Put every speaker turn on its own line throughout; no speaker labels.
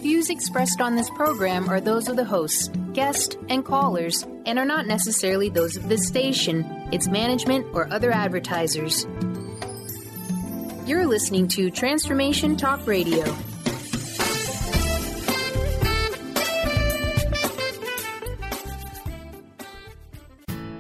views expressed on this program are those of the hosts, guests, and callers, and are not necessarily those of this station, its management, or other advertisers. You're listening to Transformation Talk Radio.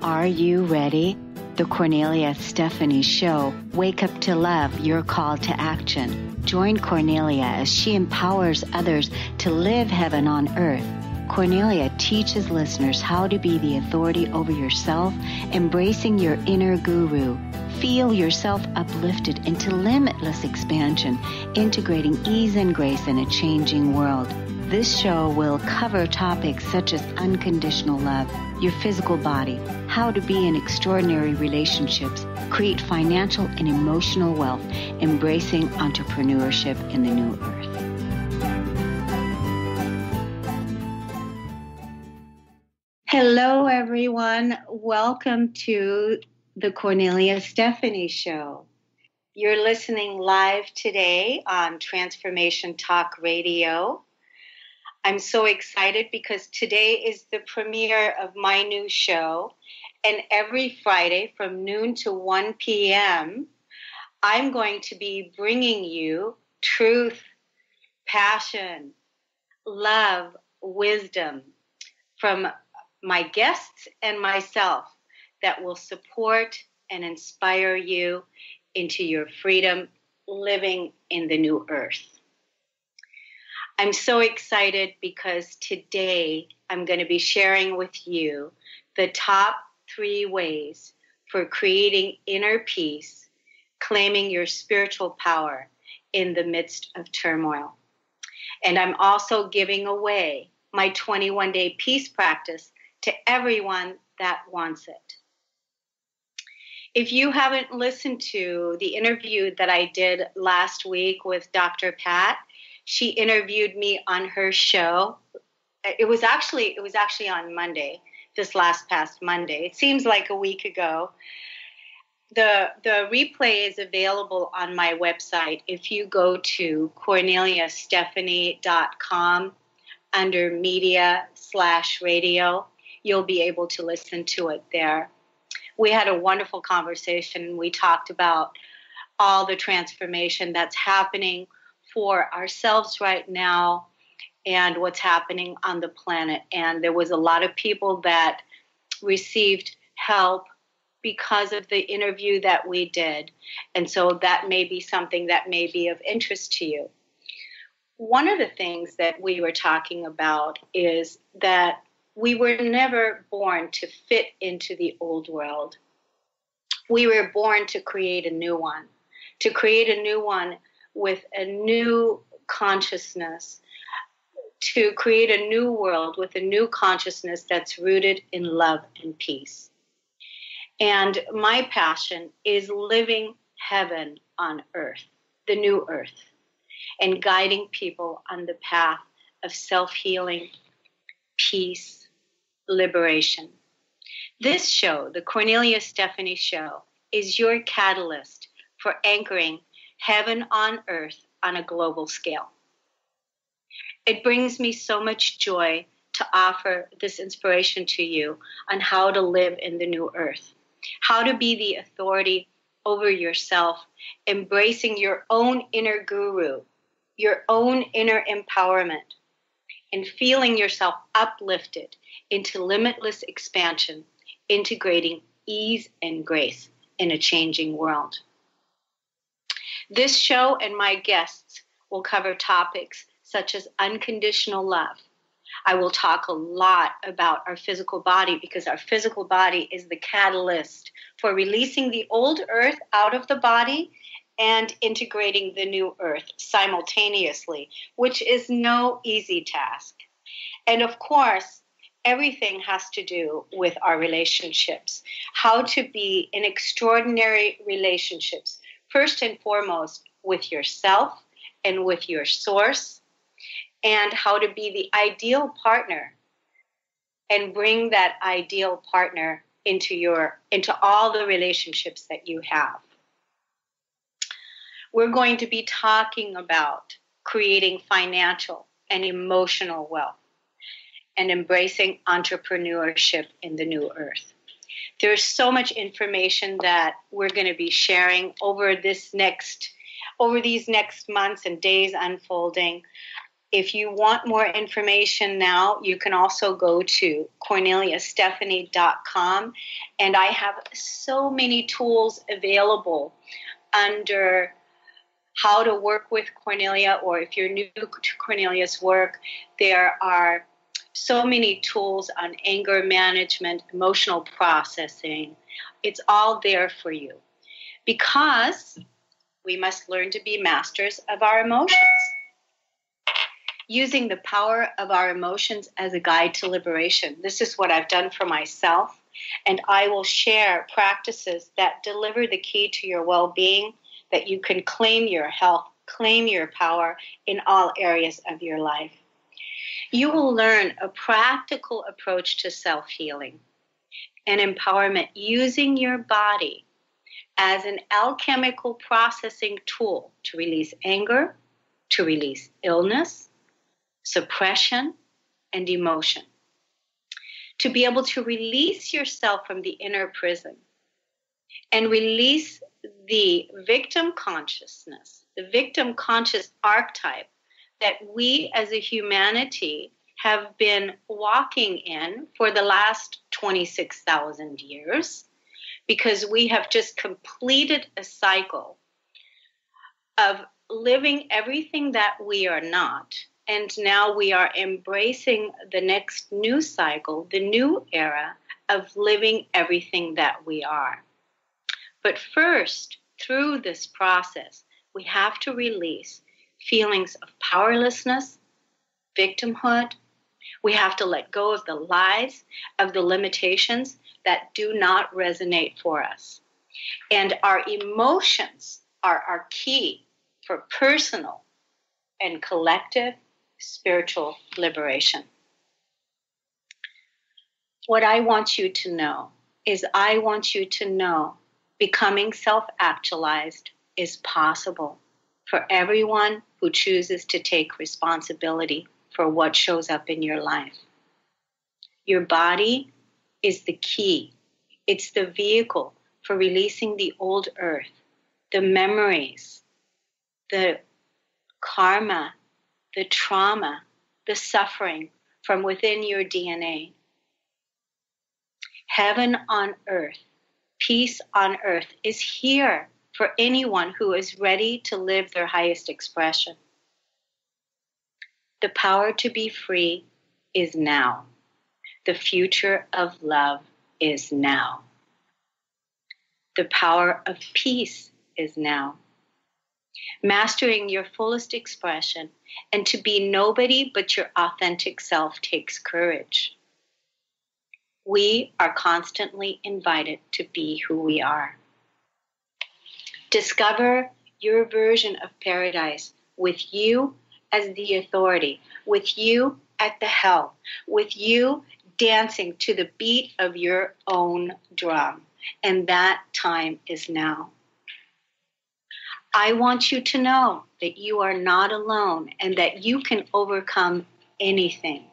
Are you ready? The Kornelia Stephanie Show. Wake up to love, your call to action. Join Kornelia as she empowers others to live heaven on earth. Kornelia teaches listeners how to be the authority over yourself, embracing your inner guru. Feel yourself uplifted into limitless expansion, integrating ease and grace in a changing world. This show will cover topics such as unconditional love, your physical body, how to be in extraordinary relationships, create financial and emotional wealth, embracing entrepreneurship in the new earth. Hello, everyone. Welcome to the Kornelia Stephanie Show. You're listening live today on Transformation Talk Radio. I'm so excited because today is the premiere of my new show, and every Friday from noon to 1 p.m., I'm going to be bringing you truth, passion, love, wisdom from my guests and myself that will support and inspire you into your freedom living in the new earth. I'm so excited because today I'm going to be sharing with you the top 3 ways for creating inner peace, claiming your spiritual power in the midst of turmoil. And I'm also giving away my 21-day peace practice to everyone that wants it. If you haven't listened to the interview that I did last week with Dr. Pat, she interviewed me on her show. It was actually on Monday, this past Monday. It seems like a week ago. The replay is available on my website. If you go to korneliastephanie.com under media/radio, you'll be able to listen to it there. We had a wonderful conversation. We talked about all the transformation that's happening for ourselves right now and what's happening on the planet. And there was a lot of people that received help because of the interview that we did. And so that may be something that may be of interest to you. One of the things that we were talking about is that we were never born to fit into the old world. We were born to create a new one with a new consciousness, to create a new world with a new consciousness that's rooted in love and peace. And my passion is living heaven on earth, the new earth, and guiding people on the path of self-healing, peace, liberation. This show, the Kornelia Stephanie Show, is your catalyst for anchoring heaven on earth on a global scale. It brings me so much joy to offer this inspiration to you on how to live in the new earth, how to be the authority over yourself, embracing your own inner guru, your own inner empowerment, and feeling yourself uplifted into limitless expansion, integrating ease and grace in a changing world. This show and my guests will cover topics such as unconditional love. I will talk a lot about our physical body because our physical body is the catalyst for releasing the old earth out of the body and integrating the new earth simultaneously, which is no easy task. And of course, everything has to do with our relationships, how to be in extraordinary relationships, first and foremost with yourself and with your source, and how to be the ideal partner and bring that ideal partner into all the relationships that you have. We're going to be talking about creating financial and emotional wealth, and embracing entrepreneurship in the new earth. There's so much information that we're going to be sharing over these next months and days unfolding. If you want more information now, you can also go to corneliastephanie.com, and I have so many tools available under how to work with Kornelia, or if you're new to Kornelia's work, there are so many tools on anger management, emotional processing. It's all there for you, because we must learn to be masters of our emotions. Using the power of our emotions as a guide to liberation. This is what I've done for myself, and I will share practices that deliver the key to your well-being, that you can claim your health, claim your power in all areas of your life. You will learn a practical approach to self-healing and empowerment, using your body as an alchemical processing tool to release anger, to release illness, suppression, and emotion. To be able to release yourself from the inner prison and release the victim consciousness, the victim conscious archetype that we as a humanity have been walking in for the last 26,000 years, because we have just completed a cycle of living everything that we are not. And now we are embracing the next new cycle, the new era of living everything that we are. But first, through this process, we have to release feelings of powerlessness, victimhood. We have to let go of the lies, of the limitations that do not resonate for us. And our emotions are our key for personal and collective spiritual liberation. What I want you to know is, I want you to know becoming self-actualized is possible for everyone who chooses to take responsibility for what shows up in your life. Your body is the key. It's the vehicle for releasing the old earth, the memories, the karma, the trauma, the suffering from within your DNA. Heaven on earth, peace on earth is here for anyone who is ready to live their highest expression. The power to be free is now. The future of love is now. The power of peace is now. Mastering your fullest expression and to be nobody but your authentic self takes courage. We are constantly invited to be who we are. Discover your version of paradise with you as the authority, with you at the helm, with you dancing to the beat of your own drum. And that time is now. I want you to know that you are not alone and that you can overcome anything.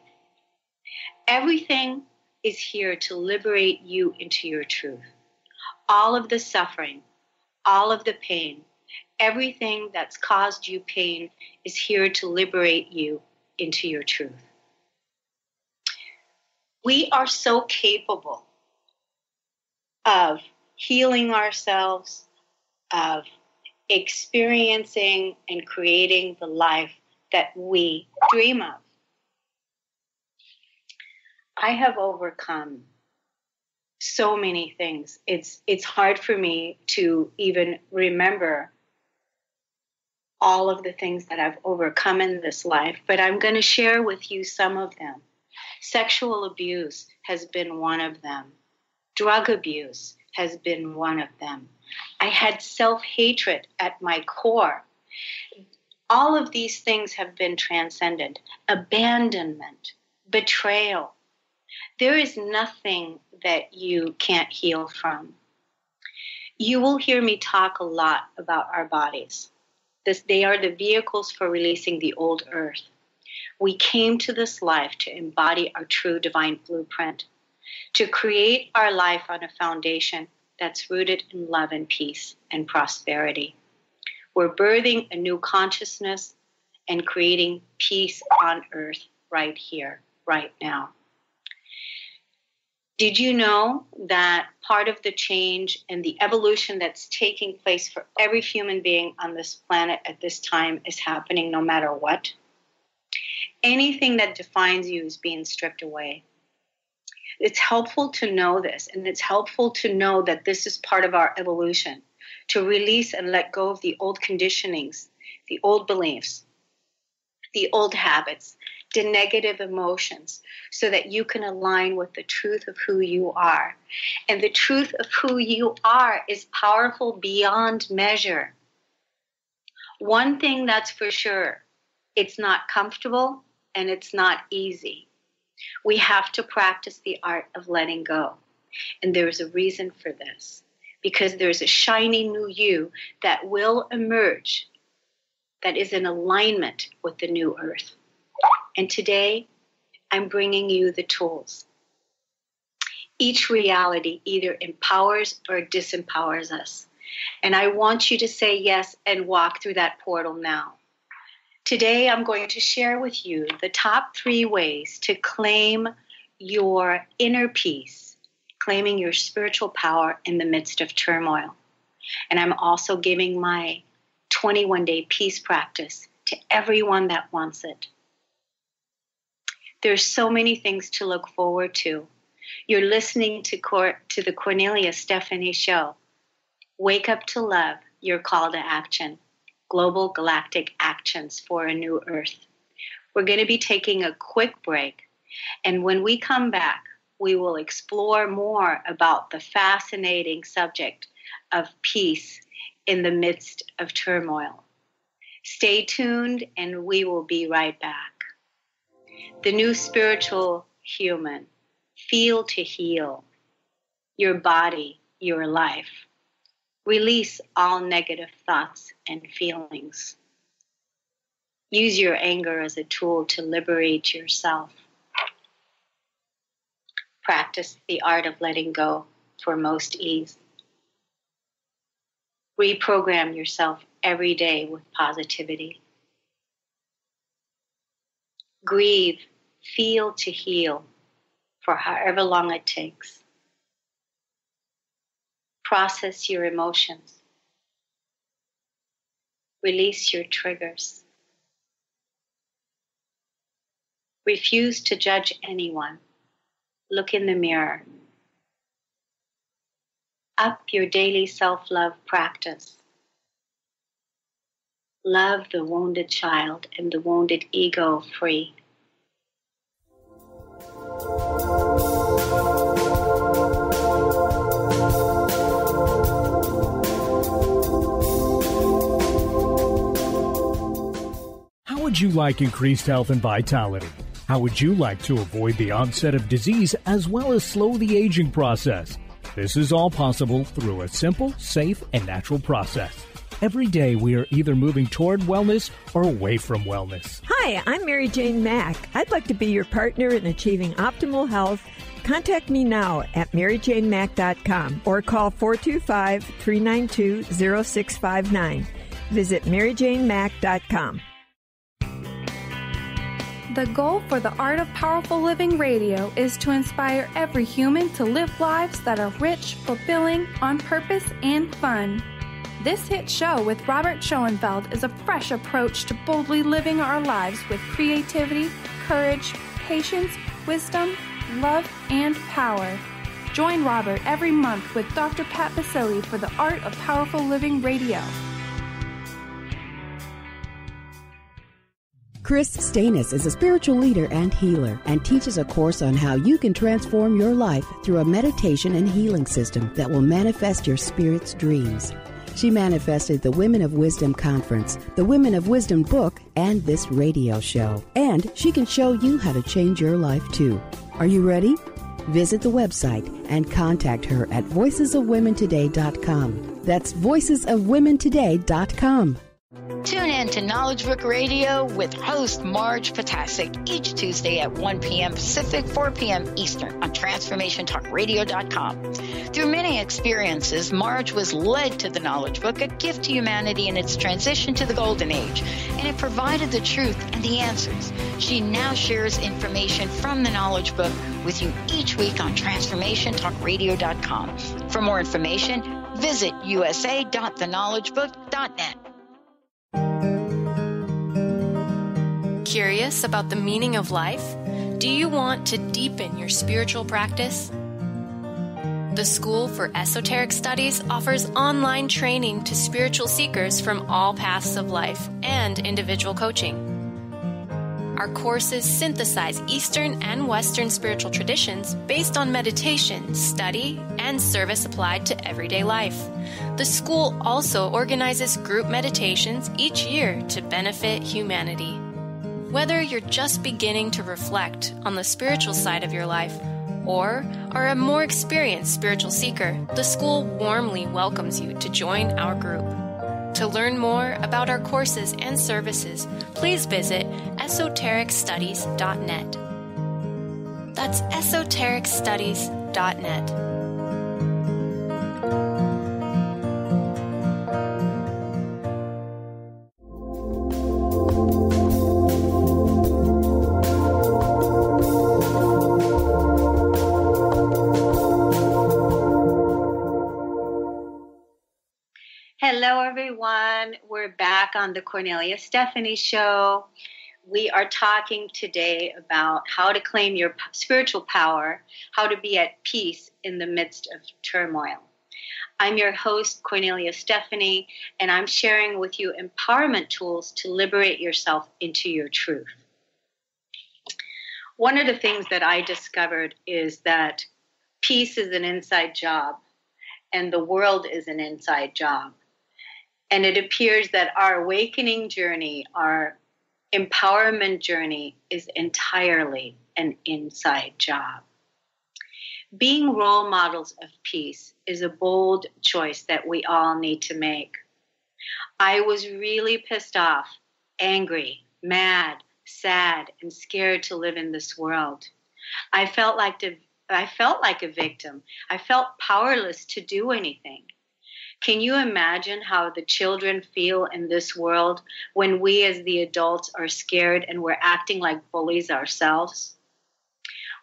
Everything is here to liberate you into your truth. All of the suffering, all of the pain, everything that's caused you pain is here to liberate you into your truth. We are so capable of healing ourselves, of experiencing and creating the life that we dream of. I have overcome so many things. It's hard for me to even remember all of the things that I've overcome in this life, but I'm going to share with you some of them. Sexual abuse has been one of them. Drug abuse has been one of them. I had self-hatred at my core. All of these things have been transcended. Abandonment, betrayal. There is nothing that you can't heal from. You will hear me talk a lot about our bodies. They are the vehicles for releasing the old earth. We came to this life to embody our true divine blueprint, to create our life on a foundation that's rooted in love and peace and prosperity. We're birthing a new consciousness and creating peace on earth right here, right now. Did you know that part of the change and the evolution that's taking place for every human being on this planet at this time is happening no matter what? Anything that defines you is being stripped away. It's helpful to know this, and it's helpful to know that this is part of our evolution, to release and let go of the old conditionings, the old beliefs, the old habits, the negative emotions, so that you can align with the truth of who you are. And the truth of who you are is powerful beyond measure. One thing that's for sure, it's not comfortable and it's not easy. We have to practice the art of letting go. And there's a reason for this, because there's a shiny new you that will emerge that is in alignment with the new earth. And today, I'm bringing you the tools. Each reality either empowers or disempowers us. And I want you to say yes and walk through that portal now. Today, I'm going to share with you the top 3 ways to claim your inner peace, claiming your spiritual power in the midst of turmoil. And I'm also giving my 21-day peace practice to everyone that wants it. There's so many things to look forward to. You're listening to the Kornelia Stephanie Show. Wake up to love, your call to action. Global galactic actions for a new earth. We're going to be taking a quick break. And when we come back, we will explore more about the fascinating subject of peace in the midst of turmoil. Stay tuned, and we will be right back. The new spiritual human, feel to heal your body, your life. Release all negative thoughts and feelings. Use your anger as a tool to liberate yourself. Practice the art of letting go for most ease. Reprogram yourself every day with positivity. Grieve, feel to heal for however long it takes. Process your emotions. Release your triggers. Refuse to judge anyone. Look in the mirror. Up your daily self-love practice. Love the wounded child and the wounded ego free.
How would you like increased health and vitality? How would you like to avoid the onset of disease as well as slow the aging process? This is all possible through a simple, safe, and natural process. Every day we are either moving toward wellness or away from wellness.
Hi, I'm Mary Jane Mack. I'd like to be your partner in achieving optimal health. Contact me now at maryjanemack.com or call 425-392-0659. Visit maryjanemack.com.
The goal for the Art of Powerful Living Radio is to inspire every human to live lives that are rich, fulfilling, on purpose, and fun. This hit show with Robert Schoenfeld is a fresh approach to boldly living our lives with creativity, courage, patience, wisdom, love, and power. Join Robert every month with Dr. Pat Basile for the Art of Powerful Living Radio.
Chris Stanis is a spiritual leader and healer and teaches a course on how you can transform your life through a meditation and healing system that will manifest your spirit's dreams. She manifested the Women of Wisdom Conference, the Women of Wisdom book, and this radio show. And she can show you how to change your life too. Are you ready? Visit the website and contact her at voicesofwomentoday.com. That's voicesofwomentoday.com.
Tune in to to Knowledge Book Radio with host Marge Potasic each Tuesday at 1 p.m. Pacific, 4 p.m. Eastern on TransformationTalkRadio.com. Through many experiences, Marge was led to the Knowledge Book, a gift to humanity in its transition to the Golden Age, and it provided the truth and the answers. She now shares information from the Knowledge Book with you each week on TransformationTalkRadio.com. For more information, visit usa.theknowledgebook.net.
Curious about the meaning of life? Do you want to deepen your spiritual practice? The School for Esoteric Studies offers online training to spiritual seekers from all paths of life and individual coaching. Our courses synthesize Eastern and Western spiritual traditions based on meditation, study, and service applied to everyday life. The school also organizes group meditations each year to benefit humanity. Whether you're just beginning to reflect on the spiritual side of your life or are a more experienced spiritual seeker, the school warmly welcomes you to join our group. To learn more about our courses and services, please visit esotericstudies.net. That's esotericstudies.net.
Hello, everyone. We're back on the Kornelia Stephanie Show. We are talking today about how to claim your spiritual power, how to be at peace in the midst of turmoil. I'm your host, Kornelia Stephanie, and I'm sharing with you empowerment tools to liberate yourself into your truth. One of the things that I discovered is that peace is an inside job, and the world is an inside job. And it appears that our awakening journey, our empowerment journey, is entirely an inside job. Being role models of peace is a bold choice that we all need to make. I was really pissed off, angry, mad, sad, and scared to live in this world. I felt like a victim. I felt powerless to do anything. Can you imagine how the children feel in this world when we as the adults are scared and we're acting like bullies ourselves?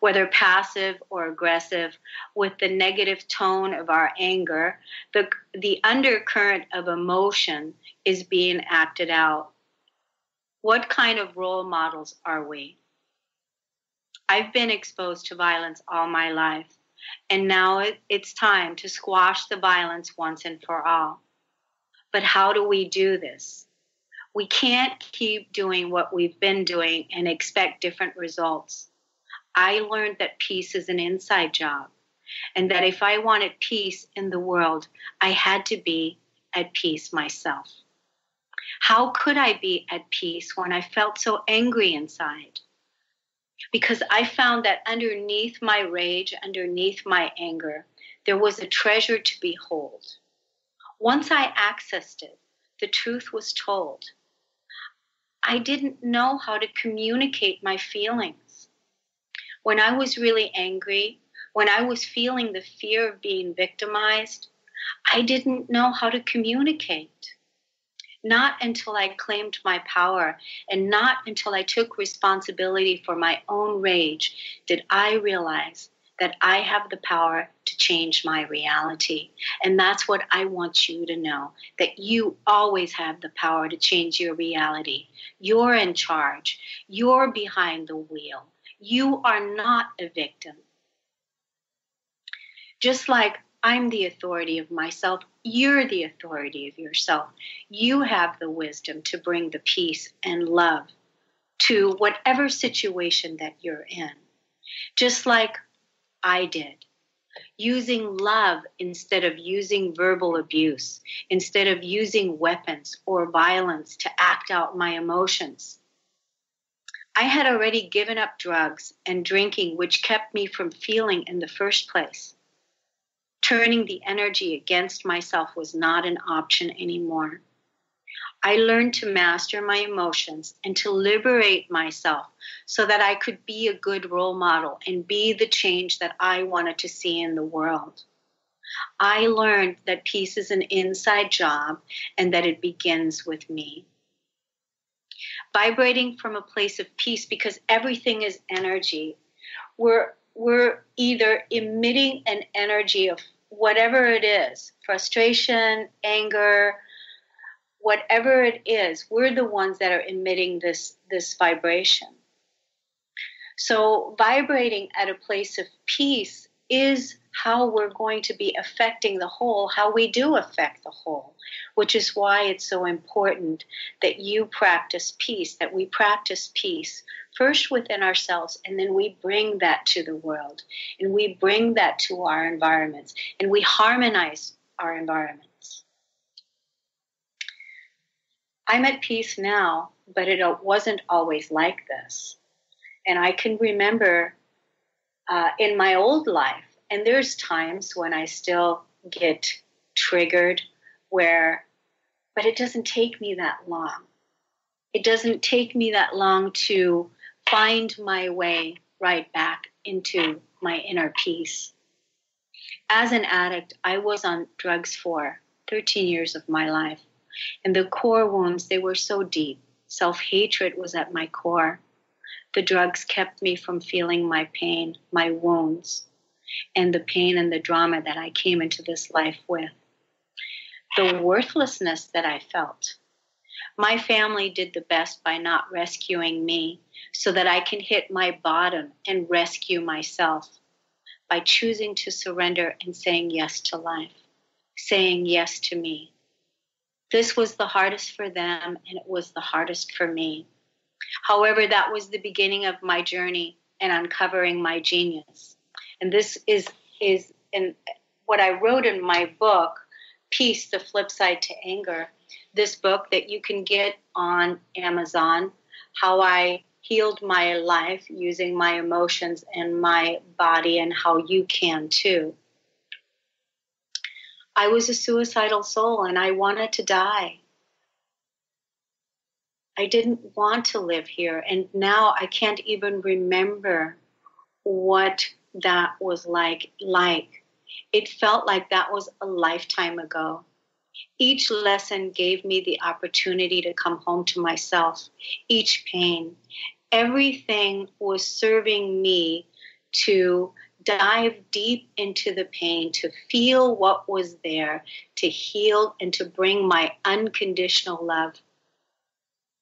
Whether passive or aggressive, with the negative tone of our anger, the undercurrent of emotion is being acted out. What kind of role models are we? I've been exposed to violence all my life. And now it's time to squash the violence once and for all. But how do we do this? We can't keep doing what we've been doing and expect different results. I learned that peace is an inside job, and that if I wanted peace in the world, I had to be at peace myself. How could I be at peace when I felt so angry inside? Because I found that underneath my rage, underneath my anger, there was a treasure to behold. Once I accessed it, the truth was told. I didn't know how to communicate my feelings. When I was really angry, when I was feeling the fear of being victimized, I didn't know how to communicate. Not until I claimed my power and not until I took responsibility for my own rage did I realize that I have the power to change my reality. And that's what I want you to know, that you always have the power to change your reality. You're in charge. You're behind the wheel. You are not a victim. Just like I'm the authority of myself, you're the authority of yourself. You have the wisdom to bring the peace and love to whatever situation that you're in. Just like I did, using love instead of using verbal abuse, instead of using weapons or violence to act out my emotions. I had already given up drugs and drinking, which kept me from feeling in the first place. Turning the energy against myself was not an option anymore. I learned to master my emotions and to liberate myself so that I could be a good role model and be the change that I wanted to see in the world. I learned that peace is an inside job and that it begins with me. Vibrating from a place of peace, because everything is energy. We're either emitting an energy of whatever it is, frustration, anger, whatever it is, we're the ones that are emitting this vibration. So vibrating at a place of peace is how we're going to be affecting the whole, how we do affect the whole, which is why it's so important that you practice peace, that we practice peace first within ourselves, and then we bring that to the world, and we bring that to our environments, and we harmonize our environments. I'm at peace now, but it wasn't always like this. And I can remember in my old life, and there's times when I still get triggered but it doesn't take me that long. It doesn't take me that long to find my way right back into my inner peace. As an addict, I was on drugs for 13 years of my life. And the core wounds, they were so deep. Self-hatred was at my core. The drugs kept me from feeling my pain, my wounds, and the pain and the drama that I came into this life with. The worthlessness that I felt. My family did the best by not rescuing me so that I can hit my bottom and rescue myself by choosing to surrender and saying yes to life, saying yes to me. This was the hardest for them, and it was the hardest for me. However, that was the beginning of my journey and uncovering my genius. And this is in what I wrote in my book, Peace, the Flip Side to Anger. This book that you can get on Amazon, how I healed my life using my emotions and my body, and how you can too. I was a suicidal soul and I wanted to die. I didn't want to live here, and now I can't even remember what that was like. It felt like that was a lifetime ago. Each lesson gave me the opportunity to come home to myself. Each pain, everything was serving me to dive deep into the pain, to feel what was there, to heal, and to bring my unconditional love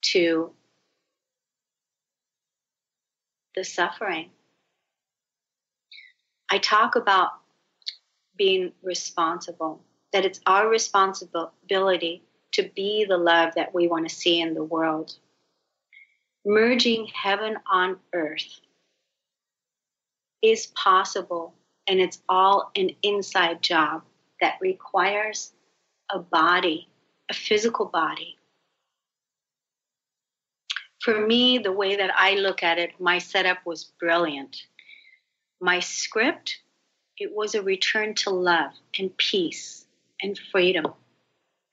to the suffering. I talk about being responsible, that it's our responsibility to be the love that we want to see in the world. Merging heaven on earth is possible, and it's all an inside job that requires a body, a physical body. For me, the way that I look at it, my setup was brilliant. My script, it was a return to love and peace and freedom,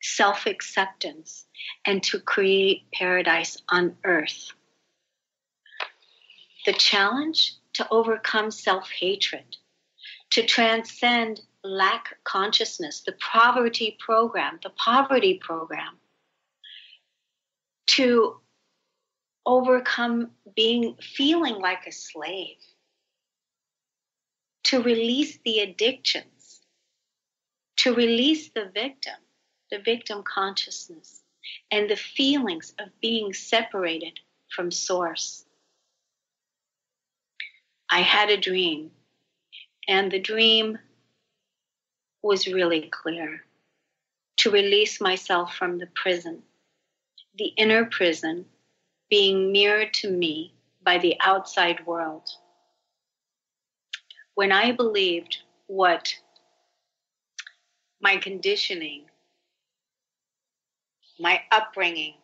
self-acceptance, and to create paradise on earth. The challenge, to overcome self-hatred, to transcend lack consciousness, the poverty program, to overcome feeling like a slave, to release the addictions, to release the victim consciousness, and the feelings of being separated from source. I had a dream, and the dream was really clear: to release myself from the prison, the inner prison being mirrored to me by the outside world. When I believed what my conditioning, my upbringing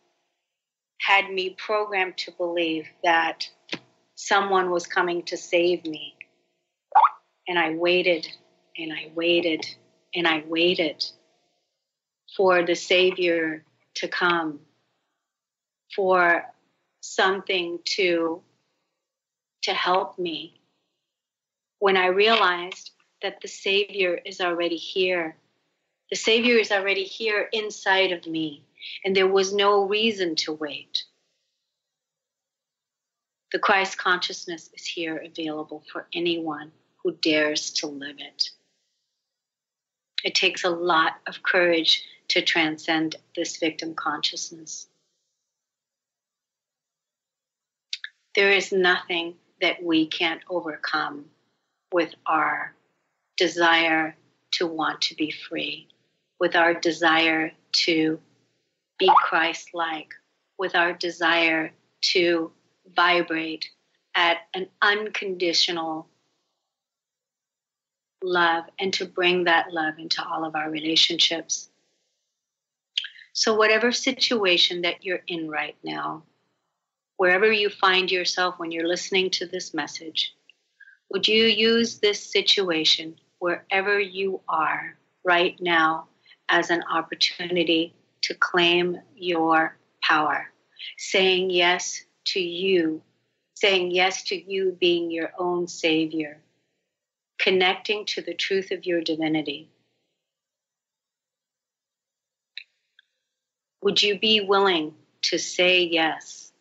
had me programmed to believe, that someone was coming to save me, and I waited and I waited and I waited for the Savior to come, for something to help me, when I realized that the Savior is already here. The Savior is already here inside of me, and there was no reason to wait. The Christ consciousness is here, available for anyone who dares to live it. It takes a lot of courage to transcend this victim consciousness. There is nothing that we can't overcome with our desire to want to be free, with our desire to be Christ-like, with our desire to vibrate at an unconditional love and to bring that love into all of our relationships. So whatever situation that you're in right now, wherever you find yourself when you're listening to this message, would you use this situation wherever you are right now as an opportunity to claim your power, saying yes to you being your own Savior, connecting to the truth of your divinity? Would you be willing to say yes?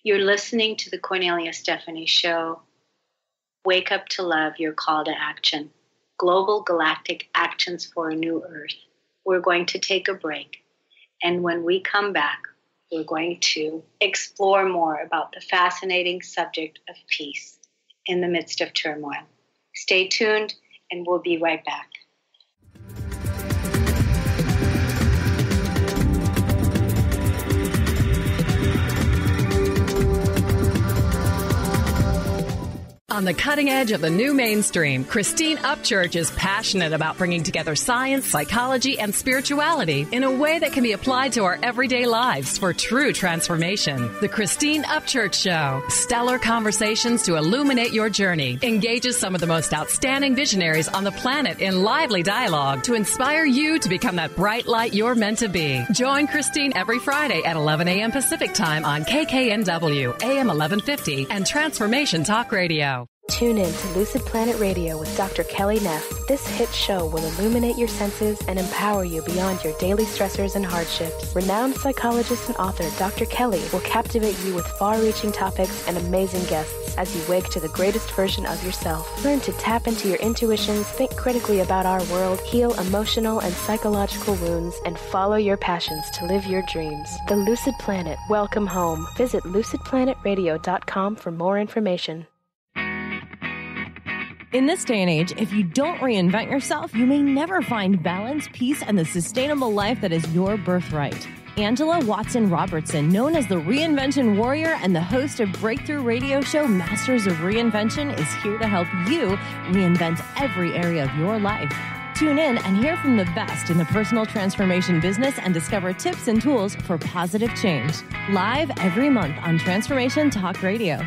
You're listening to the Kornelia Stephanie Show. Wake up to love, your call to action. Global galactic actions for a new earth. We're going to take a break. And when we come back, we're going to explore more about the fascinating subject of peace in the midst of turmoil. Stay tuned, and we'll be right back.
On the cutting edge of the new mainstream, Christine Upchurch is passionate about bringing together science, psychology, and spirituality in a way that can be applied to our everyday lives for true transformation. The Christine Upchurch Show, stellar conversations to illuminate your journey, engages some of the most outstanding visionaries on the planet in lively dialogue to inspire you to become that bright light you're meant to be. Join Christine every Friday at 11 a.m. Pacific Time on KKNW, AM 1150, and Transformation Talk Radio.
Tune in to Lucid Planet Radio with Dr. Kelly Neff. This hit show will illuminate your senses and empower you beyond your daily stressors and hardships. Renowned psychologist and author Dr. Kelly will captivate you with far-reaching topics and amazing guests as you wake to the greatest version of yourself. Learn to tap into your intuitions, think critically about our world, heal emotional and psychological wounds, and follow your passions to live your dreams. The Lucid Planet. Welcome home. Visit lucidplanetradio.com for more information.
In this day and age, if you don't reinvent yourself, you may never find balance, peace, and the sustainable life that is your birthright. Angela Watson Robertson, known as the Reinvention Warrior and the host of breakthrough radio show Masters of Reinvention, is here to help you reinvent every area of your life. Tune in and hear from the best in the personal transformation business and discover tips and tools for positive change. Live every month on Transformation Talk Radio.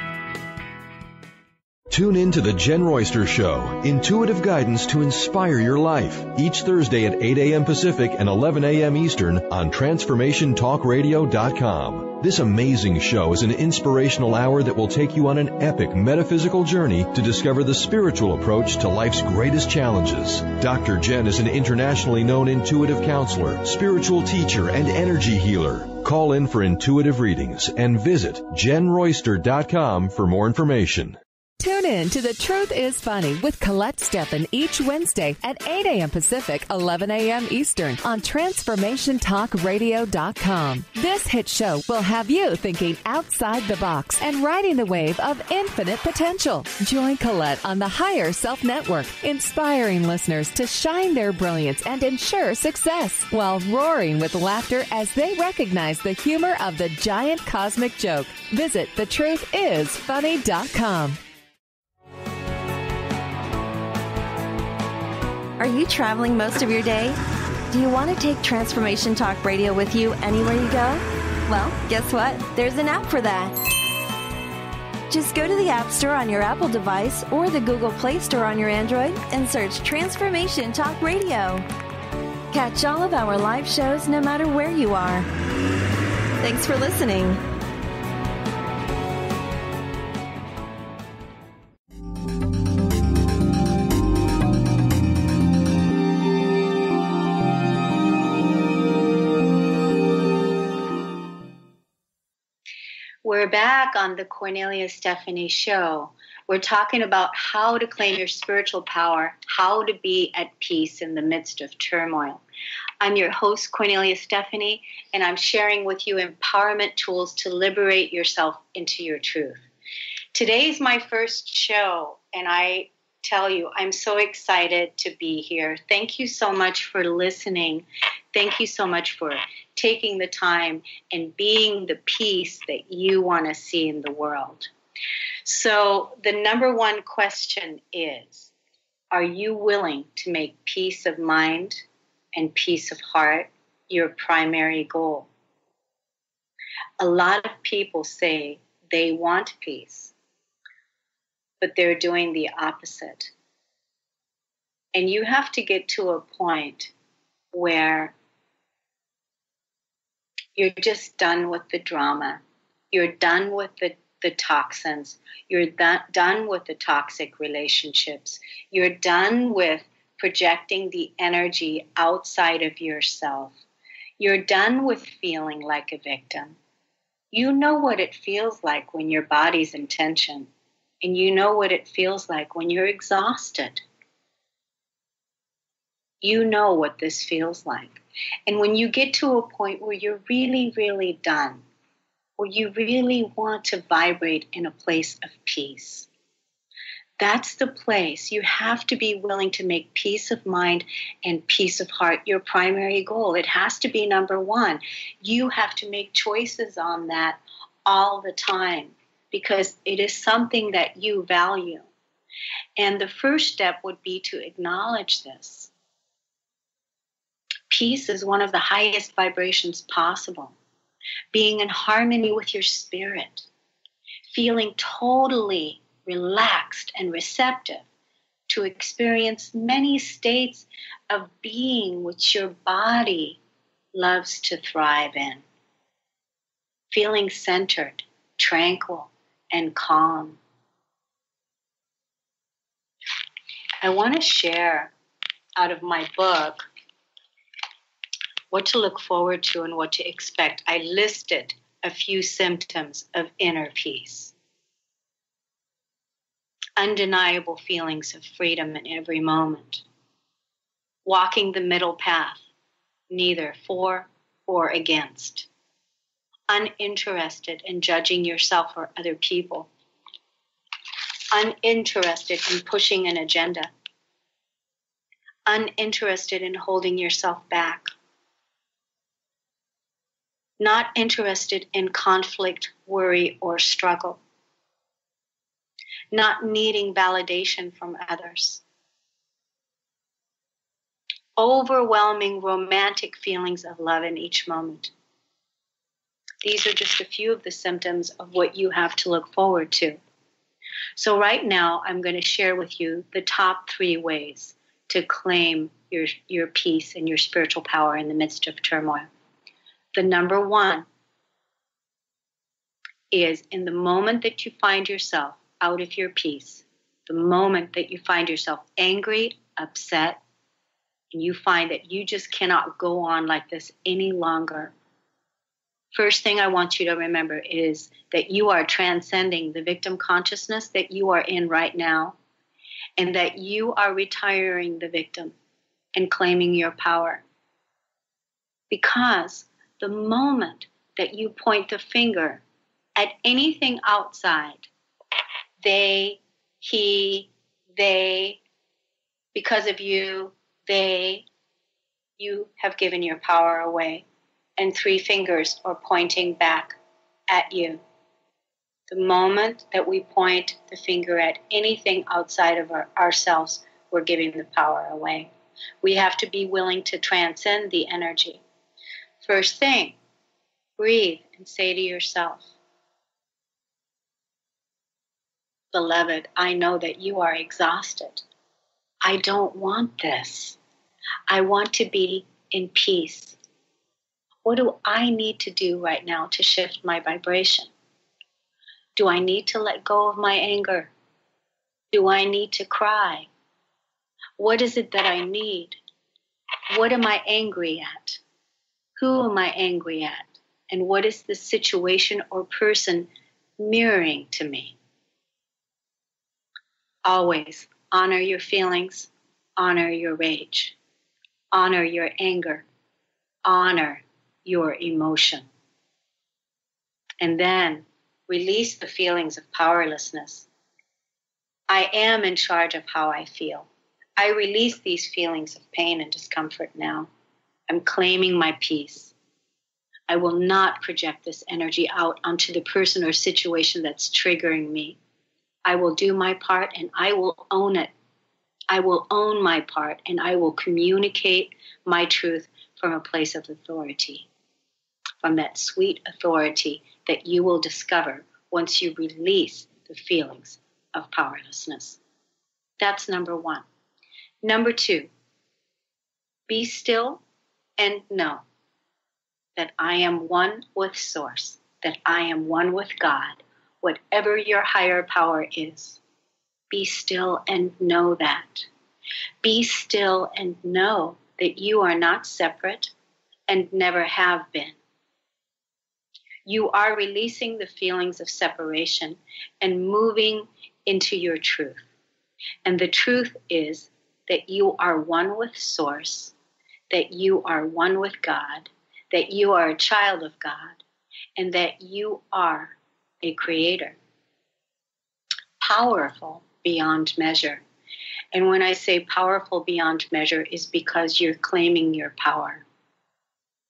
Tune in to The Jen Royster Show, intuitive guidance to inspire your life, each Thursday at 8 a.m. Pacific and 11 a.m. Eastern on TransformationTalkRadio.com. This amazing show is an inspirational hour that will take you on an epic metaphysical journey to discover the spiritual approach to life's greatest challenges. Dr. Jen is an internationally known intuitive counselor, spiritual teacher, and energy healer. Call in for intuitive readings and visit JenRoyster.com for more information.
Tune in to The Truth is Funny with Colette Steffen each Wednesday at 8 a.m. Pacific, 11 a.m. Eastern on TransformationTalkRadio.com. This hit show will have you thinking outside the box and riding the wave of infinite potential. Join Colette on the Higher Self Network, inspiring listeners to shine their brilliance and ensure success while roaring with laughter as they recognize the humor of the giant cosmic joke. Visit thetruthisfunny.com.
Are you traveling most of your day? Do you want to take Transformation Talk Radio with you anywhere you go? Well, guess what? There's an app for that. Just go to the App Store on your Apple device or the Google Play Store on your Android and search Transformation Talk Radio. Catch all of our live shows no matter where you are. Thanks for listening.
We're back on the Kornelia Stephanie Show. We're talking about how to claim your spiritual power, how to be at peace in the midst of turmoil. I'm your host, Kornelia Stephanie, and I'm sharing with you empowerment tools to liberate yourself into your truth. Today's my first show, and I tell you, I'm so excited to be here. Thank you so much for listening. Thank you so much for taking the time and being the peace that you want to see in the world. So the number one question is, are you willing to make peace of mind and peace of heart your primary goal? A lot of people say they want peace, but they're doing the opposite. And you have to get to a point where you're just done with the drama. You're done with the toxins. You're done with the toxic relationships. You're done with projecting the energy outside of yourself. You're done with feeling like a victim. You know what it feels like when your body's in tension, and you know what it feels like when you're exhausted. You know what this feels like. And when you get to a point where you're really, really done, where you really want to vibrate in a place of peace, that's the place. You have to be willing to make peace of mind and peace of heart your primary goal. It has to be number one. You have to make choices on that all the time because it is something that you value. And the first step would be to acknowledge this. Peace is one of the highest vibrations possible. Being in harmony with your spirit, feeling totally relaxed and receptive to experience many states of being which your body loves to thrive in. Feeling centered, tranquil, and calm. I want to share out of my book what to look forward to and what to expect. I listed a few symptoms of inner peace. Undeniable feelings of freedom in every moment. Walking the middle path, neither for or against. Uninterested in judging yourself or other people. Uninterested in pushing an agenda. Uninterested in holding yourself back. Not interested in conflict, worry, or struggle. Not needing validation from others. Overwhelming romantic feelings of love in each moment. These are just a few of the symptoms of what you have to look forward to. So right now, I'm going to share with you the top 3 ways to claim your peace and your spiritual power in the midst of turmoil. The number 1 is in the moment that you find yourself out of your peace, the moment that you find yourself angry, upset, and you find that you just cannot go on like this any longer. First thing I want you to remember is that you are transcending the victim consciousness that you are in right now, and that you are retiring the victim and claiming your power. Because the moment that you point the finger at anything outside, they, he, they, because of you, you have given your power away. And 3 fingers are pointing back at you. The moment that we point the finger at anything outside of ourselves, we're giving the power away. We have to be willing to transcend the energy. First thing, breathe and say to yourself, beloved, I know that you are exhausted. I don't want this. I want to be in peace? What do I need to do right now to shift my vibration? Do I need to let go of my anger? Do I need to cry? What is it that I need? What am I angry at? Who am I angry at? And what is the situation or person mirroring to me? Always honor your feelings, honor your rage, honor your anger, honor your emotion. And then release the feelings of powerlessness. I am in charge of how I feel. I release these feelings of pain and discomfort now. I'm claiming my peace. I will not project this energy out onto the person or situation that's triggering me. I will do my part and I will own it. I will own my part and I will communicate my truth from a place of authority, from that sweet authority that you will discover once you release the feelings of powerlessness. That's number one. Number two, be still and know that I am one with Source, that I am one with God, whatever your higher power is. Be still and know that. Be still and know that you are not separate and never have been. You are releasing the feelings of separation and moving into your truth. And the truth is that you are one with Source, that you are one with God, that you are a child of God, and that you are a creator. Powerful beyond measure. And when I say powerful beyond measure, is because you're claiming your power.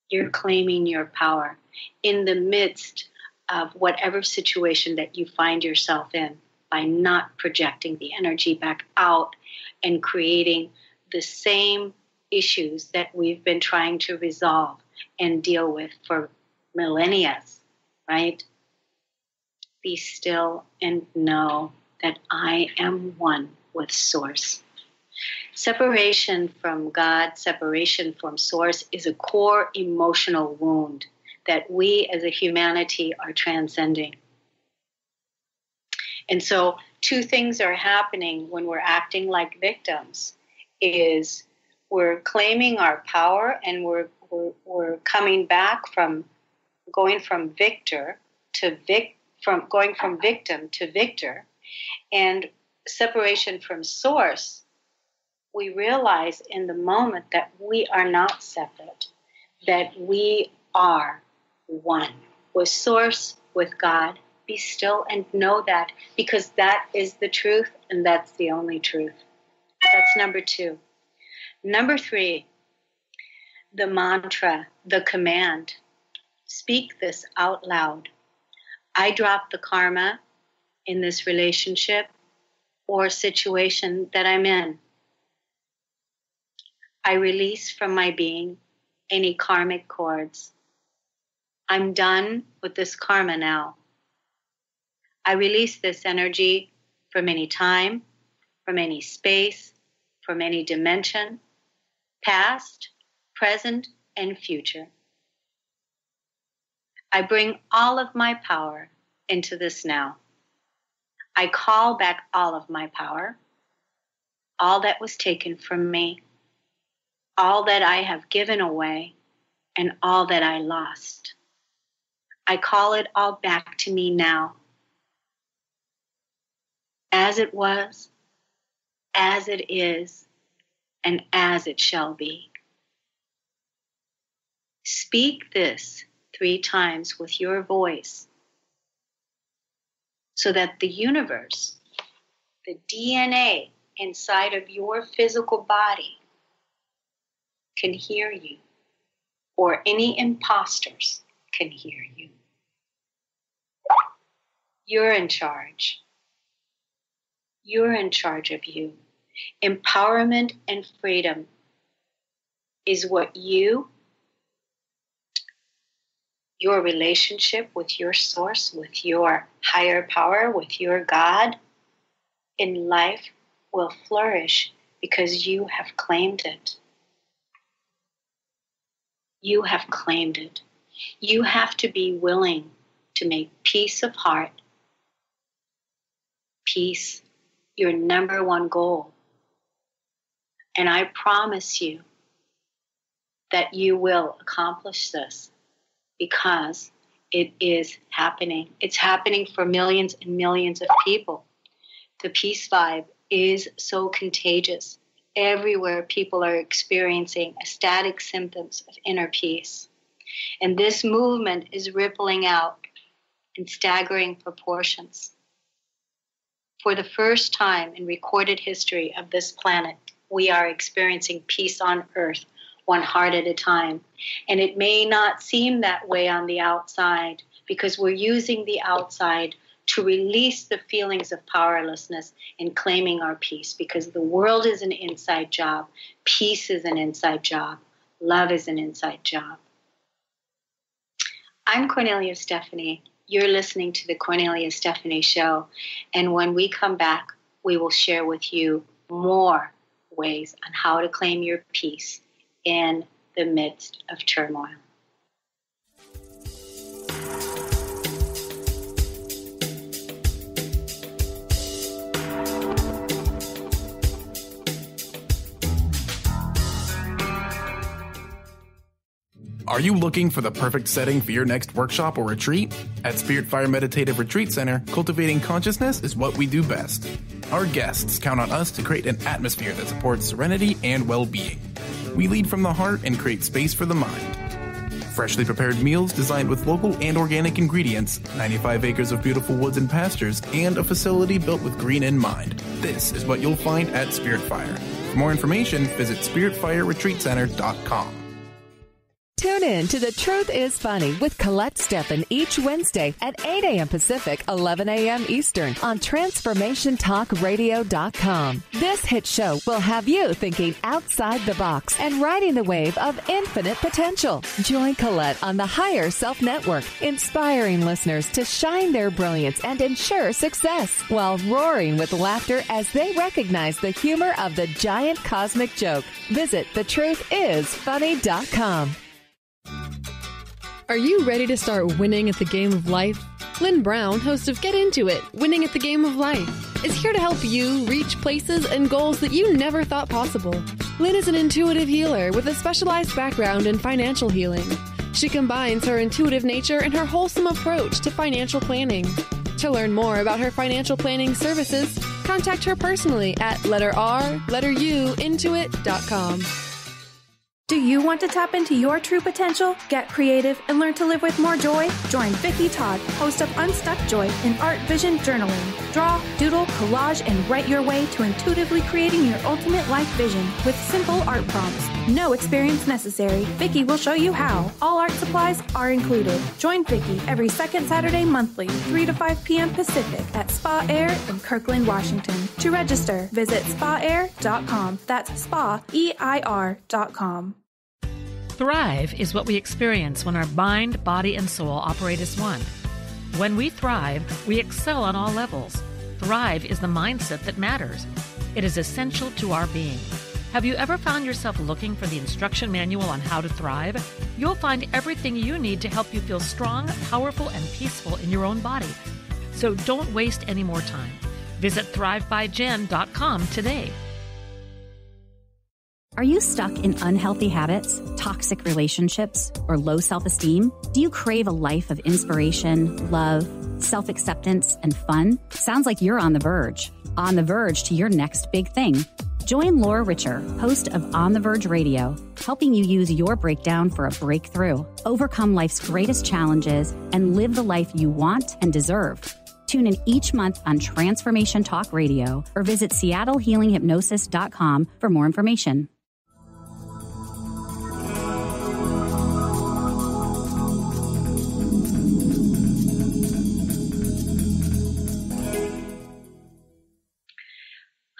You're claiming your power in the midst of whatever situation that you find yourself in, by not projecting the energy back out and creating the same issues that we've been trying to resolve and deal with for millennia, right? Be still and know that I am one with Source. Separation from God, separation from Source is a core emotional wound that we as a humanity are transcending. And so two things are happening when we're acting like victims. Is we're claiming our power and we're coming back from going from victim to victor, and separation from Source. We realize in the moment that we are not separate, that we are one with Source, with God. Be still and know that, because that is the truth and that's the only truth. That's number two. Number three, the mantra, the command. Speak this out loud. I drop the karma in this relationship or situation that I'm in. I release from my being any karmic cords. I'm done with this karma now. I release this energy from any time, from any space, from any dimension, past, present, and future. I bring all of my power into this now. I call back all of my power, all that was taken from me, all that I have given away, and all that I lost. I call it all back to me now. As it was, as it is, and as it shall be. Speak this 3 times with your voice so that the universe, the DNA inside of your physical body can hear you, or any imposters can hear you. You're in charge. You're in charge of you. Empowerment and freedom is what your relationship with your Source, with your higher power, with your God in life will flourish because you have claimed it. You have claimed it. You have to be willing to make peace of heart, peace, your number one goal. And I promise you that you will accomplish this because it is happening. It's happening for millions and millions of people. The peace vibe is so contagious. Everywhere people are experiencing ecstatic symptoms of inner peace. And this movement is rippling out in staggering proportions. For the first time in recorded history of this planet, we are experiencing peace on earth, one heart at a time. And it may not seem that way on the outside because we're using the outside to release the feelings of powerlessness in claiming our peace, because the world is an inside job. Peace is an inside job. Love is an inside job. I'm Kornelia Stephanie. You're listening to the Kornelia Stephanie Show. And when we come back, we will share with you more ways on how to claim your peace in the midst of turmoil.
Are you looking for the perfect setting for your next workshop or retreat? At Spirit Fire Meditative Retreat Center, cultivating consciousness is what we do best. Our guests count on us to create an atmosphere that supports serenity and well-being. We lead from the heart and create space for the mind. Freshly prepared meals designed with local and organic ingredients, 95 acres of beautiful woods and pastures, and a facility built with green in mind. This is what you'll find at Spirit Fire. For more information, visit spiritfireretreatcenter.com.
Tune in to The Truth is Funny with Colette Steffen each Wednesday at 8 a.m. Pacific, 11 a.m. Eastern on TransformationTalkRadio.com. This hit show will have you thinking outside the box and riding the wave of infinite potential. Join Colette on the Higher Self Network, inspiring listeners to shine their brilliance and ensure success while roaring with laughter as they recognize the humor of the giant cosmic joke. Visit thetruthisfunny.com.
Are you ready to start winning at the game of life? Lynn Brown, host of Get Into It, Winning at the Game of Life, is here to help you reach places and goals that you never thought possible. Lynn is an intuitive healer with a specialized background in financial healing. She combines her intuitive nature and her wholesome approach to financial planning. To learn more about her financial planning services, contact her personally at intuit.com.
Do you want to tap into your true potential, get creative, and learn to live with more joy? Join Vicki Todd, host of Unstuck Joy in Art Vision Journaling. Draw, doodle, collage, and write your way to intuitively creating your ultimate life vision with simple art prompts. No experience necessary. Vicki will show you how. All art supplies are included. Join Vicki every second Saturday monthly, 3 to 5 p.m. Pacific at Spa Air in Kirkland, Washington. To register, visit spaair.com. That's SPA-EIR.com.
Thrive is what we experience when our mind, body, and soul operate as one. When we thrive, we excel on all levels. Thrive is the mindset that matters. It is essential to our being. Have you ever found yourself looking for the instruction manual on how to thrive? You'll find everything you need to help you feel strong, powerful, and peaceful in your own body. So don't waste any more time. Visit thrivebyjen.com today.
Are you stuck in unhealthy habits, toxic relationships, or low self-esteem? Do you crave a life of inspiration, love, self-acceptance, and fun? Sounds like you're on the verge to your next big thing. Join Laura Richer, host of On the Verge Radio, helping you use your breakdown for a breakthrough, overcome life's greatest challenges, and live the life you want and deserve. Tune in each month on Transformation Talk Radio or visit SeattleHealingHypnosis.com for more information.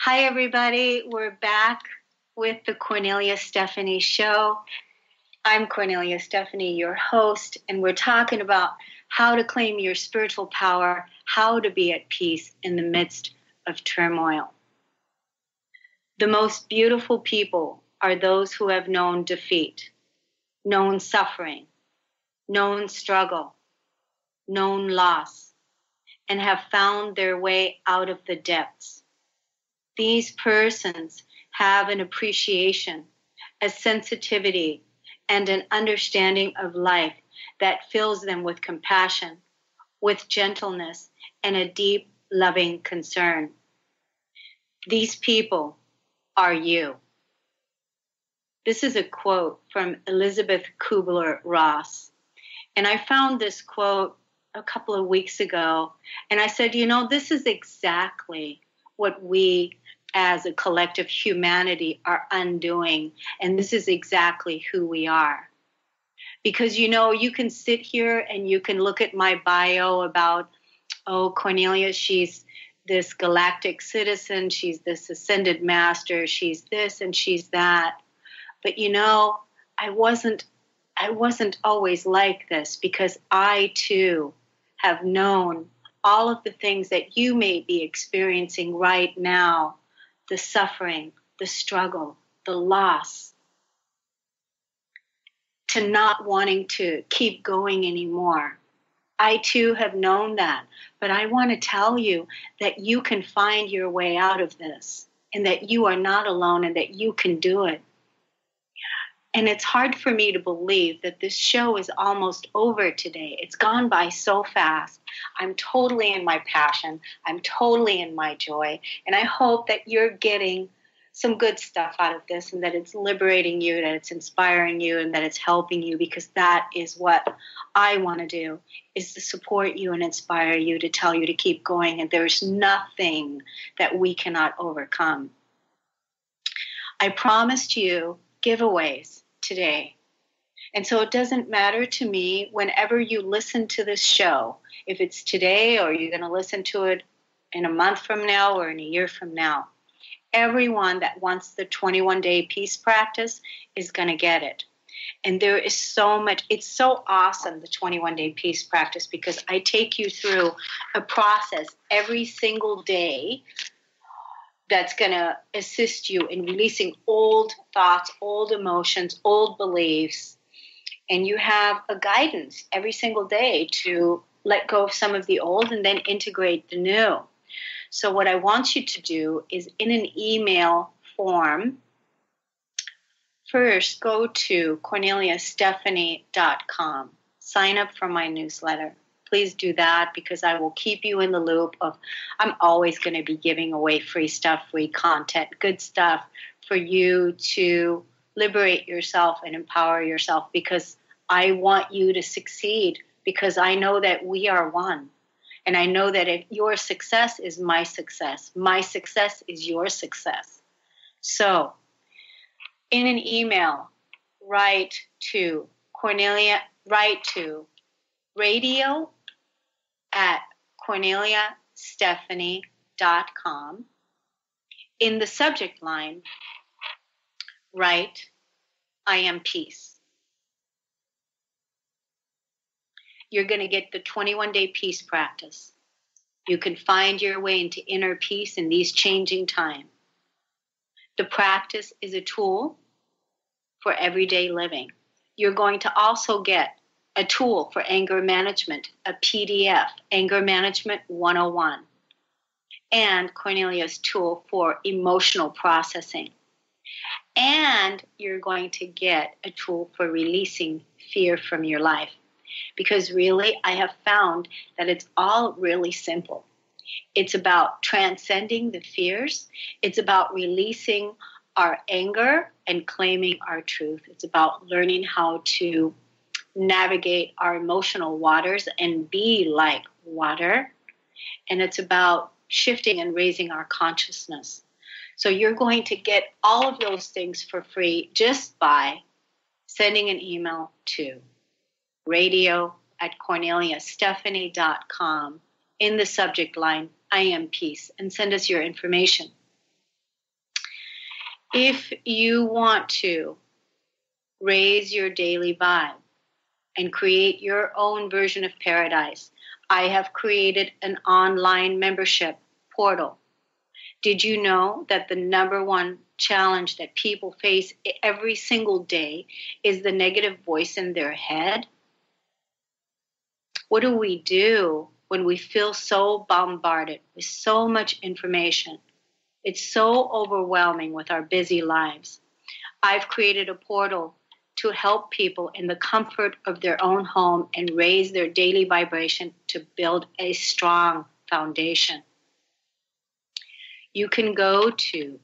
Hi, everybody. We're back with the Kornelia Stephanie Show. I'm Kornelia Stephanie, your host, and we're talking about how to claim your spiritual power, how to be at peace in the midst of turmoil. The most beautiful people are those who have known defeat. known suffering, known struggle, known loss, and have found their way out of the depths. These persons have an appreciation, a sensitivity, and an understanding of life that fills them with compassion, with gentleness, and a deep, loving concern. These people are you. This is a quote from Elizabeth Kubler-Ross. And I found this quote a couple of weeks ago, and I said, this is exactly what we as a collective humanity are undoing, and this is exactly who we are. Because, you can sit here and you can look at my bio about, Kornelia, she's this galactic citizen, she's this ascended master, she's this and she's that. But, I wasn't always like this, because I, too, have known all of the things that you may be experiencing right now, the suffering, the struggle, the loss, to not wanting to keep going anymore. I, too, have known that. But I want to tell you that you can find your way out of this, and that you are not alone, and that you can do it. And it's hard for me to believe that this show is almost over today. It's gone by so fast. I'm totally in my passion. I'm totally in my joy. And I hope that you're getting some good stuff out of this, and that it's liberating you, that it's inspiring you, and that it's helping you, because that is what I want to do, is to support you and inspire you, to tell you to keep going. And there's nothing that we cannot overcome. I promised you giveaways today. And so it doesn't matter to me whenever you listen to this show, if it's today or you're going to listen to it in a month from now or in a year from now. Everyone that wants the 21-day peace practice is going to get it. And there is so much, it's so awesome, the 21-day peace practice, because I take you through a process every single day that's going to assist you in releasing old thoughts, old emotions, old beliefs. And you have a guidance every single day to let go of some of the old and then integrate the new. So what I want you to do is, in an email form, first go to corneliastephanie.com. Sign up for my newsletter. Please do that, because I will keep you in the loop of, I'm always going to be giving away free stuff, free content, good stuff for you to liberate yourself and empower yourself, because I want you to succeed, because I know that we are one. And I know that if your success is my success is your success. So in an email, write to Kornelia, write to radio@corneliastephanie.com. In the subject line, write, I am peace. You're going to get the 21-day peace practice. You can find your way into inner peace in these changing times. The practice is a tool for everyday living. You're going to also get a tool for anger management, a PDF, Anger Management 101, and Kornelia's tool for emotional processing. And you're going to get a tool for releasing fear from your life. Because really, I have found that it's all really simple. It's about transcending the fears. It's about releasing our anger and claiming our truth. It's about learning how to navigate our emotional waters and be like water. And it's about shifting and raising our consciousness. So you're going to get all of those things for free just by sending an email to radio@corneliastephanie.com. In the subject line, I am peace, and send us your information. If you want to raise your daily vibe and create your own version of paradise, I have created an online membership portal Did you know that the number one challenge that people face every single day is the negative voice in their head? What do we do when we feel so bombarded with so much information? It's so overwhelming with our busy lives. I've created a portal to help people in the comfort of their own home and raise their daily vibration to build a strong foundation. You can go to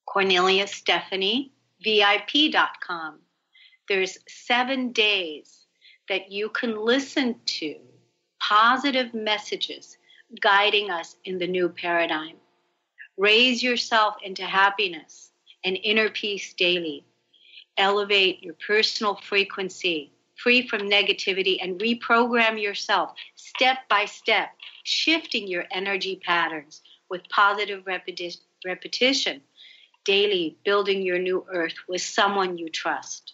CorneliaStephanieVIP.com. There's 7 days that you can listen to positive messages guiding us in the new paradigm. Raise yourself into happiness and inner peace daily. Elevate your personal frequency, free from negativity, and reprogram yourself step by step, shifting your energy patterns with positive repetition, daily building your new earth with someone you trust.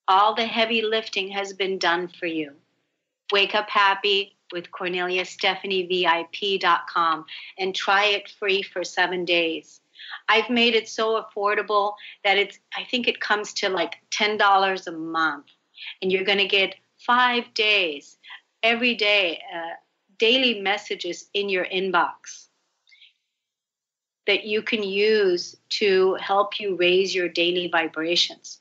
All the heavy lifting has been done for you. Wake up happy with CorneliaStephanieVIP.com and try it free for 7 days. I've made it so affordable that I think it comes to like $10 a month. And you're going to get 5 days, every day, daily messages in your inbox that you can use to help you raise your daily vibrations.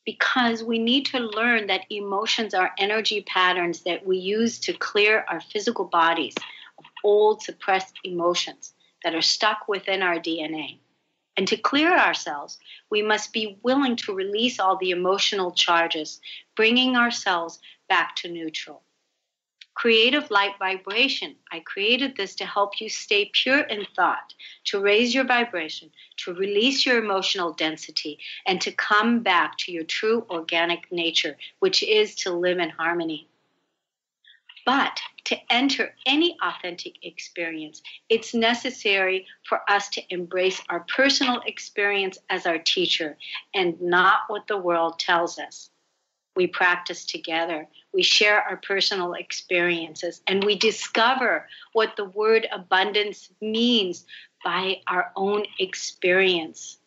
Because we need to learn that emotions are energy patterns that we use to clear our physical bodies of old suppressed emotions that are stuck within our DNA. And to clear ourselves, we must be willing to release all the emotional charges, bringing ourselves back to neutral. Creative light vibration. I created this to help you stay pure in thought, to raise your vibration, to release your emotional density, and to come back to your true organic nature, which is to live in harmony. But to enter any authentic experience, it's necessary for us to embrace our personal experience as our teacher and not what the world tells us. We practice together. We share our personal experiences, and we discover what the word abundance means by our own experience.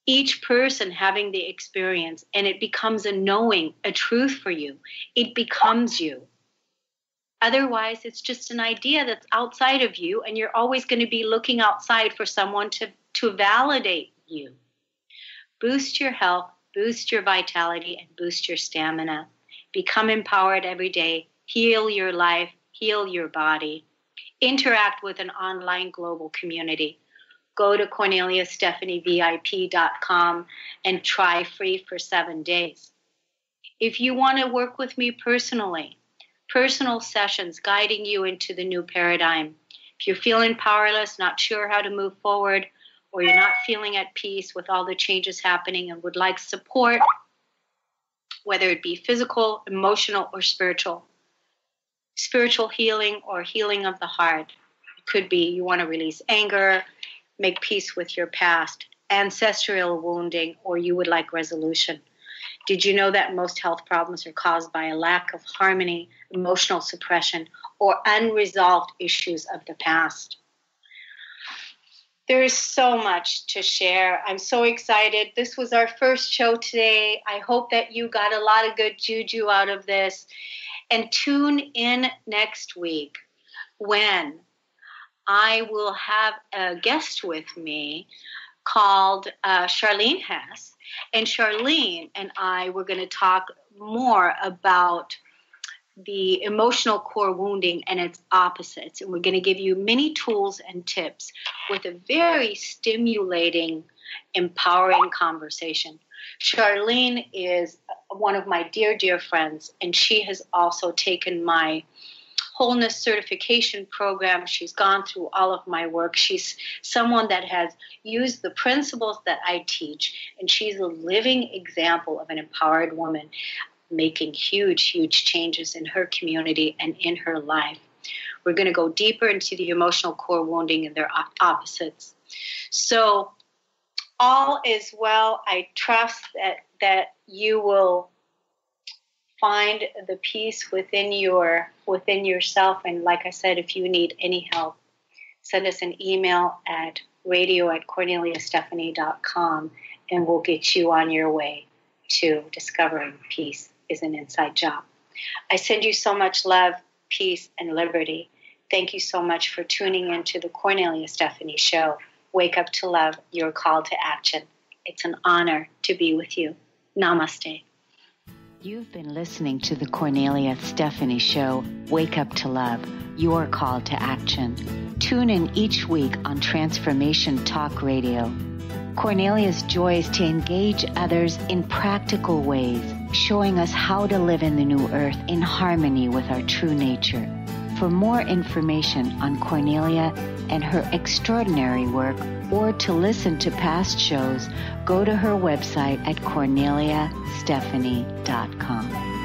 Each person having the experience, and it becomes a knowing, a truth for you. It becomes you. Otherwise, it's just an idea that's outside of you, and you're always going to be looking outside for someone to validate you. Boost your health, boost your vitality, and boost your stamina. Become empowered every day. Heal your life, heal your body. Interact with an online global community. Go to CorneliaStephanieVIP.com and try free for 7 days. If you want to work with me personally, personal sessions guiding you into the new paradigm. If you're feeling powerless, not sure how to move forward, or you're not feeling at peace with all the changes happening and would like support, whether it be physical, emotional, or spiritual healing or healing of the heart. It could be you want to release anger, make peace with your past, ancestral wounding, or you would like resolution. Did you know that most health problems are caused by a lack of harmony, emotional suppression, or unresolved issues of the past? There is so much to share. I'm so excited. This was our first show today. I hope that you got a lot of good juju out of this. And tune in next week when I will have a guest with me called Charlene Hess. And Charlene and I were going to talk more about the emotional core wounding and its opposites. And we're going to give you many tools and tips with a very stimulating, empowering conversation. Charlene is one of my dear, dear friends, and she has also taken my wholeness certification program. She's gone through all of my work. She's someone that has used the principles that I teach, and she's a living example of an empowered woman making huge, huge changes in her community and in her life. We're going to go deeper into the emotional core wounding and their opposites. So all is well. I trust that you will find the peace within yourself. And like I said, if you need any help, send us an email at radio@korneliastephanie.com, and we'll get you on your way to discovering peace is an inside job. I send you so much love, peace, and liberty. Thank you so much for tuning into the Kornelia Stephanie Show. Wake up to love, your call to action. It's an honor to be with you. Namaste.
You've been listening to the Kornelia Stephanie Show, Wake Up to Love, your call to action. Tune in each week on Transformation Talk Radio. Kornelia's joy is to engage others in practical ways, showing us how to live in the new earth in harmony with our true nature. For more information on Kornelia and her extraordinary work, or to listen to past shows, go to her website at korneliastephanie.com.